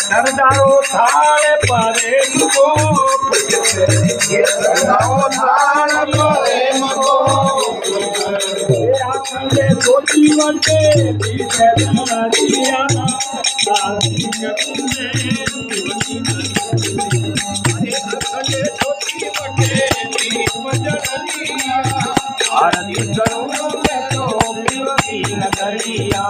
सरदारो थाल परे मुको सरदारो थाल परे मुको आखंडे सोची वटे पीछे दिया आदि करुणे अरे आखंडे सोची वटे पीछे आरती करुणे तो पिवकी नगरिया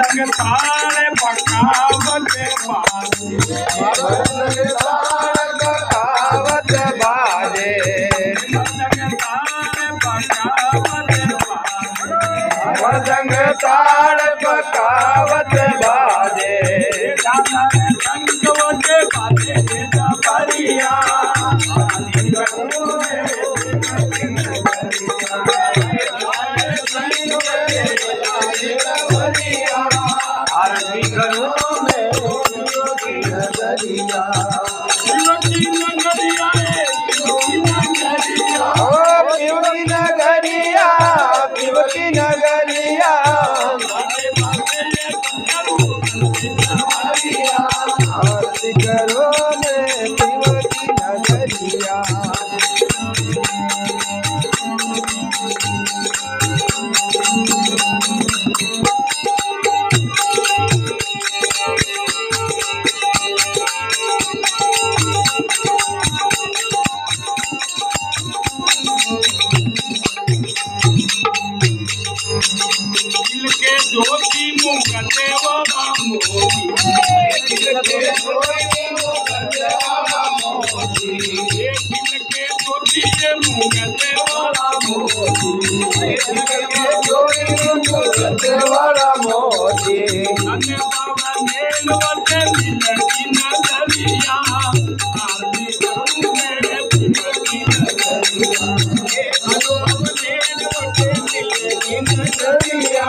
ताले पकावत बाजे मदंग ताल पकावत बाजे संगवते बाजे परिया आरती करो मैं की नगरिया शिवकी नगरिया शिवकी नगरिया शिवकी नगरिया आरती करो मैं शिवकी नगरिया ज्योति मुगते वाला मोती के ज्योति मुगते वाला मोती के ज्योति मुगते वाला मोती के ज्योति मुगते वाला मोती अने बाबा नेलवते मिलकी नगरिया आरती करूं मेरे की नगरिया अनो नेलवते मिलकी नगरिया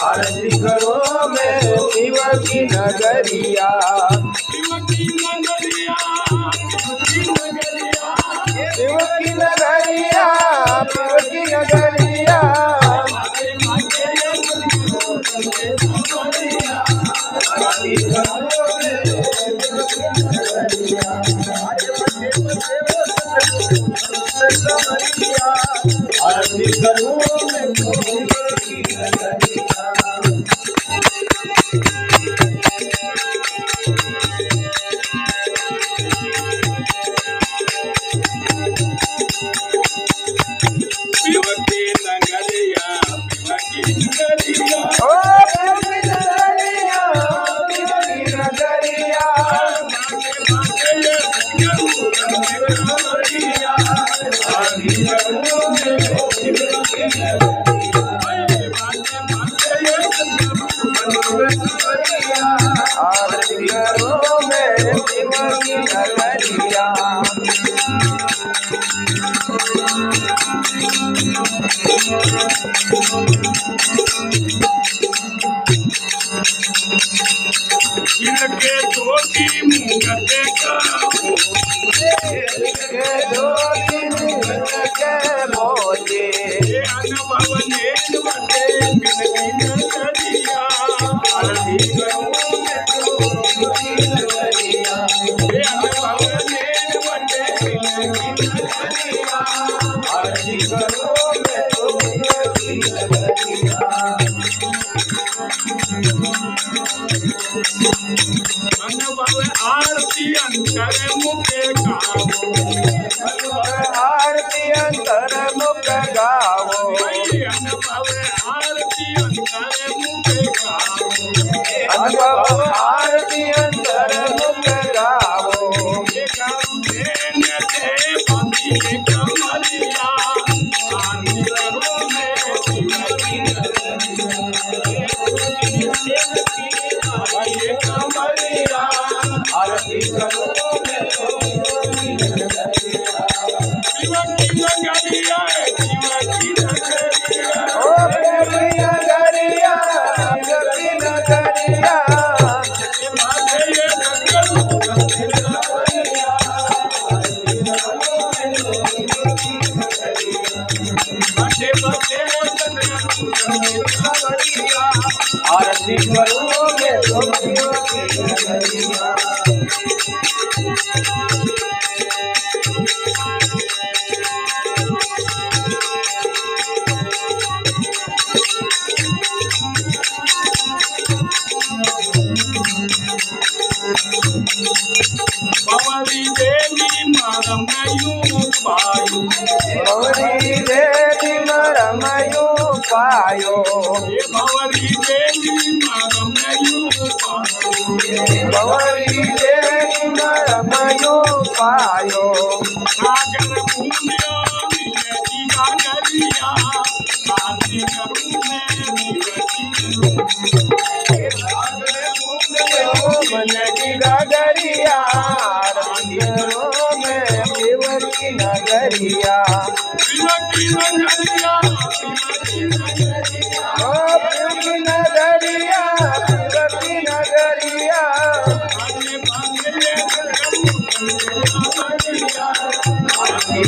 आरती करो मैं शिवकी नगरिया शिवकी नगरिया शिवकी नगरिया शिवकी नगरिया आरती करो मैं शिवकी नगरिया आरती करो मैं शिवकी नगरिया जिनके ज्योति मुगते का ज्योति के मोती अनुभव ने बटे बिनती नजरिया आरती करूं मैं ज्योति नगरिया अनुभव ने बटे बिनती नजरिया आरती करो मैं ज्योति नगरिया अनुभव आरती अंतर मुखे गावो आरती अंतर मुख गावो अनुभव आरती अंतर मुखे गावो अनुभव आरती अंतर मुख गावो गाऊं देने ते बंदी कमरिया आरती करो मैं शिवकी कमरिया आरती करो मैं ज्योति नगरिया शिवकी नगरिया शिवकी नगरिया ओ प्रेमी नगरिया ज्योति नगरिया माथे ये नगरू माथे माथे आरती करो मैं ज्योति नगरिया भवरी देवी मरमयू पायू गौरी देवी मरमयो पायो ये भवरी देवी मरमयू पायू गौरी देवी मरमयो पायो सागर पुण्य मिलती गागरिया आरती करूं मैं मनकी गगरिया आरती करो मैं शिवकी नगरिया शिवकी नगरिया शिवकी नगरिया ओ शिवकी नगरिया शिवकी नगरिया आगे भागे ये नगरू नगरिया आरती